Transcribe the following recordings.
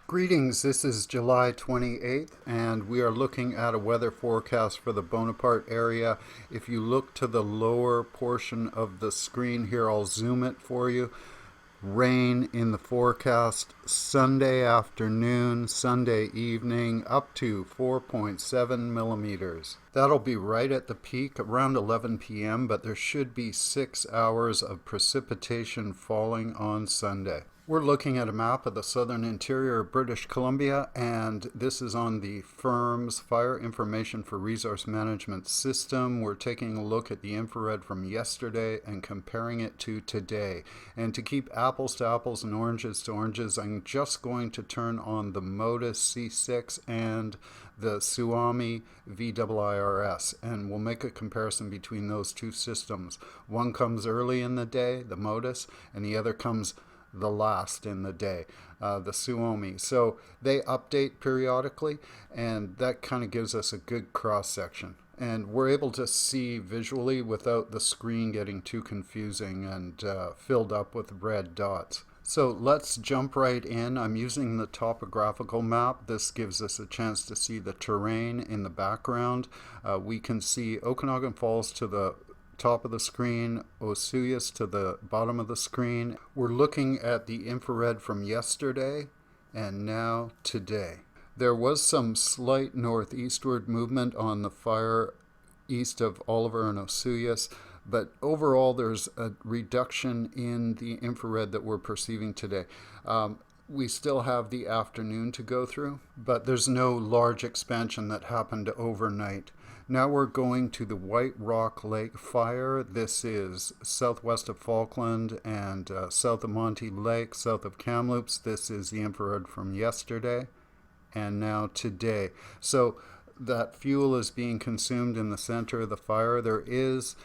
Greetings, this is July 28th, and we are looking at a weather forecast for the Bonaparte area. If you look to the lower portion of the screen here, I'll zoom it for you. Rain in the forecast Sunday afternoon, Sunday evening, up to 4.7 millimeters. That'll be right at the peak around 11 p.m., but there should be 6 hours of precipitation falling on Sunday. We're looking at a map of the southern interior of British Columbia, and this is on the firm's Fire Information for Resource Management system. We're taking a look at the infrared from yesterday and comparing it to today. And to keep apples to apples and oranges to oranges, I'm just going to turn on the MODIS C6 and the SQUAMISH VIIRS, and we'll make a comparison between those two systems. One comes early in the day, the MODIS, and the other comes the last in the day, the SQUAMISH. So they update periodically, and that kind of gives us a good cross section. And we're able to see visually without the screen getting too confusing and filled up with red dots. So let's jump right in. I'm using the topographical map. This gives us a chance to see the terrain in the background. We can see Okanagan Falls to the top of the screen, Osoyoos to the bottom of the screen. We're looking at the infrared from yesterday and now today. There was some slight northeastward movement on the fire east of Oliver and Osoyoos, but overall there's a reduction in the infrared that we're perceiving today. We still have the afternoon to go through, but there's no large expansion that happened overnight. Now we're going to the White Rock Lake fire. This is southwest of Falkland and south of Monty Lake, south of Kamloops. This is the infrared from yesterday and now today. So that fuel is being consumed in the center of the fire. There is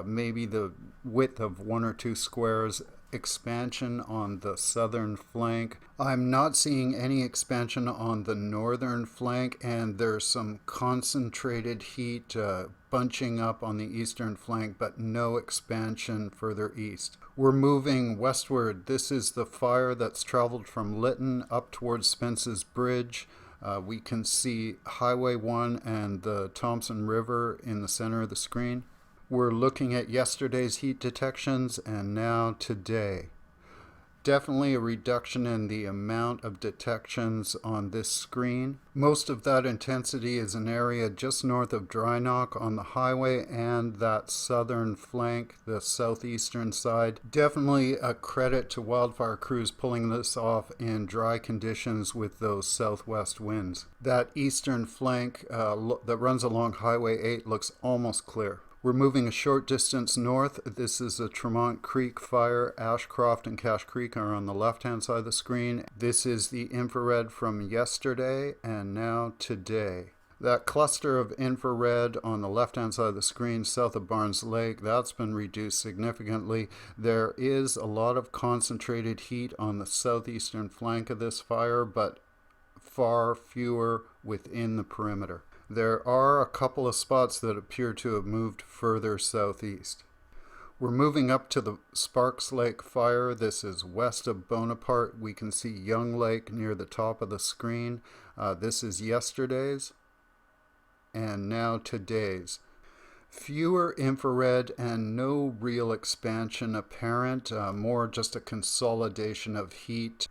maybe the width of 1 or 2 squares expansion on the southern flank. I'm not seeing any expansion on the northern flank, and there's some concentrated heat bunching up on the eastern flank, but no expansion further east. We're moving westward. This is the fire that's traveled from Lytton up towards Spence's Bridge. We can see Highway 1 and the Thompson River in the center of the screen. We're looking at yesterday's heat detections and now today. Definitely a reduction in the amount of detections on this screen. Most of that intensity is an area just north of Dryknock on the highway and that southern flank, the southeastern side. Definitely a credit to wildfire crews pulling this off in dry conditions with those southwest winds. That eastern flank that runs along Highway 8 looks almost clear. We're moving a short distance north. This is the Tremont Creek fire. Ashcroft and Cache Creek are on the left-hand side of the screen. This is the infrared from yesterday and now today. That cluster of infrared on the left-hand side of the screen south of Barnes Lake, that's been reduced significantly. There is a lot of concentrated heat on the southeastern flank of this fire, but far fewer within the perimeter. There are a couple of spots that appear to have moved further southeast. We're moving up to the Sparks Lake fire. This is west of Bonaparte. We can see Young Lake near the top of the screen. This is yesterday's and now today's. Fewer infrared and no real expansion apparent, more just a consolidation of heat.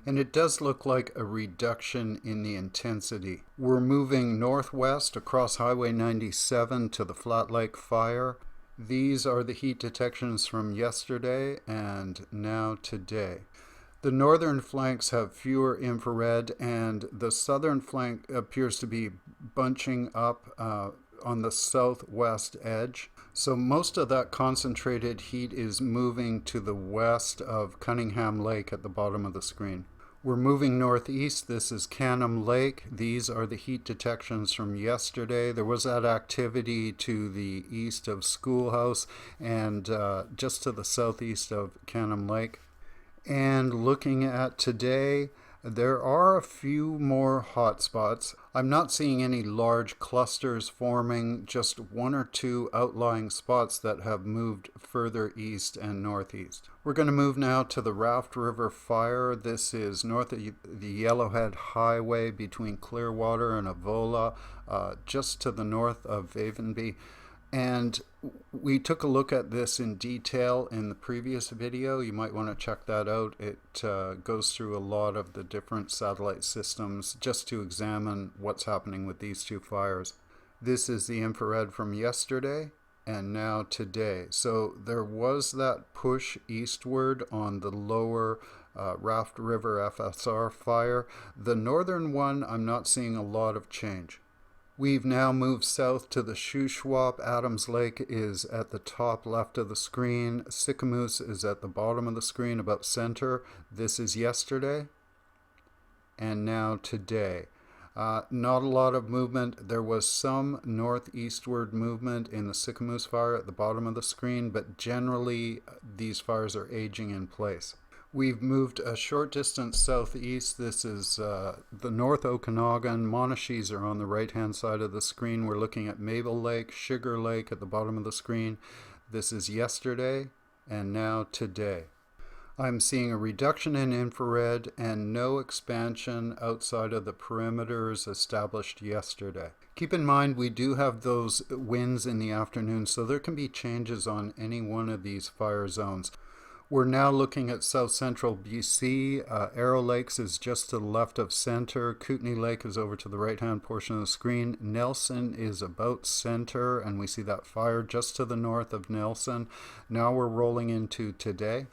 And it does look like a reduction in the intensity. We're moving northwest across Highway 97 to the Flat Lake fire. These are the heat detections from yesterday and now today. The northern flanks have fewer infrared, and the southern flank appears to be bunching up on the southwest edge. So most of that concentrated heat is moving to the west of Cunningham Lake at the bottom of the screen. We're moving northeast. This is Canham Lake. These are the heat detections from yesterday. There was that activity to the east of Schoolhouse and just to the southeast of Canham Lake. And looking at today, There are a few more hotspots. I'm not seeing any large clusters forming, just one or two outlying spots that have moved further east and northeast. We're going to move now to the Raft River fire. This is north of the Yellowhead Highway between Clearwater and Avola, just to the north of DRIVEBC. And we took a look at this in detail in the previous video. You might want to check that out. It goes through a lot of the different satellite systems just to examine what's happening with these two fires. This is the infrared from yesterday and now today. So there was that push eastward on the lower Raft River FSR fire. The northern one, I'm not seeing a lot of change. We've now moved south to the Shuswap. Adams Lake is at the top left of the screen. Sicamous is at the bottom of the screen, about center. This is yesterday and now today. Not a lot of movement. There was some northeastward movement in the Sicamous fire at the bottom of the screen, but generally these fires are aging in place. We've moved a short distance southeast. This is the North Okanagan. Monachees are on the right-hand side of the screen. We're looking at Maple Lake, Sugar Lake at the bottom of the screen. This is yesterday and now today. I'm seeing a reduction in infrared and no expansion outside of the perimeters established yesterday. Keep in mind we do have those winds in the afternoon, so there can be changes on any one of these fire zones. We're now looking at south central BC. Arrow Lakes is just to the left of center. Kootenay Lake is over to the right hand portion of the screen. Nelson is about center, and we see that fire just to the north of Nelson. Now we're rolling into today.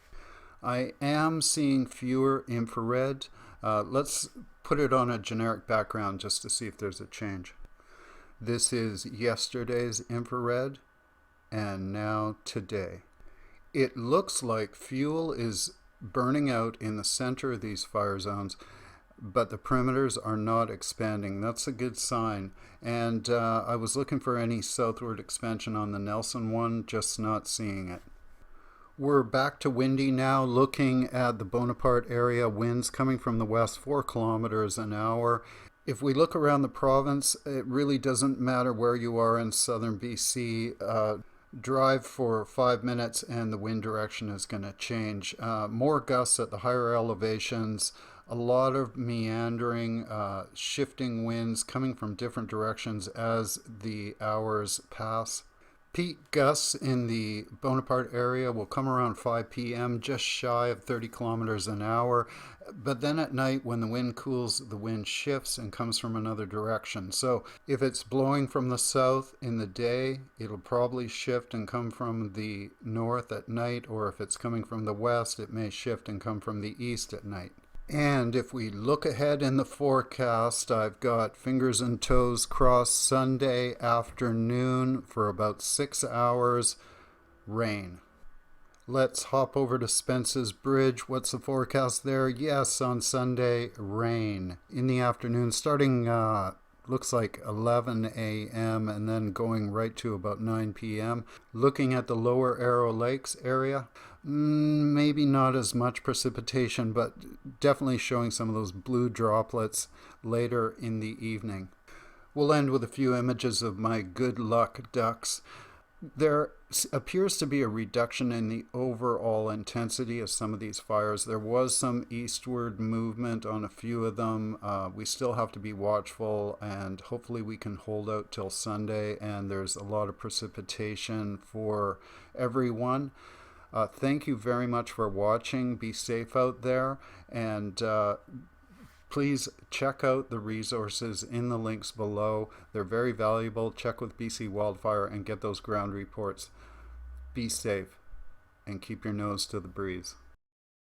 I am seeing fewer infrared. Let's put it on a generic background just to see if there's a change. This is yesterday's infrared and now today. It looks like fuel is burning out in the center of these fire zones, but the perimeters are not expanding. That's a good sign. And I was looking for any southward expansion on the Nelson one, just not seeing it. We're back to windy now, looking at the Bonaparte area. Winds coming from the west, 4 kilometers an hour. If we look around the province, it really doesn't matter where you are in southern BC. Drive for 5 minutes and the wind direction is going to change. More gusts at the higher elevations, a lot of meandering, shifting winds coming from different directions as the hours pass. Peak gusts in the Bonaparte area will come around 5 p.m., just shy of 30 kilometers an hour. But then at night, when the wind cools, the wind shifts and comes from another direction. So if it's blowing from the south in the day, it'll probably shift and come from the north at night. Or if it's coming from the west, it may shift and come from the east at night. And if we look ahead in the forecast, I've got fingers and toes crossed. Sunday afternoon for about 6 hours, rain. Let's hop over to Spence's Bridge. What's the forecast there? Yes, on Sunday, rain. In the afternoon, starting looks like 11 a.m. and then going right to about 9 p.m. Looking at the lower Arrow Lakes area, maybe not as much precipitation, but definitely showing some of those blue droplets later in the evening. We'll end with a few images of my good luck ducks. There appears to be a reduction in the overall intensity of some of these fires. There was some eastward movement on a few of them. We still have to be watchful, and hopefully we can hold out till Sunday, and there's a lot of precipitation for everyone. Thank you very much for watching. Be safe out there, and please check out the resources in the links below. They're very valuable. Check with BC Wildfire and get those ground reports. Be safe and keep your nose to the breeze.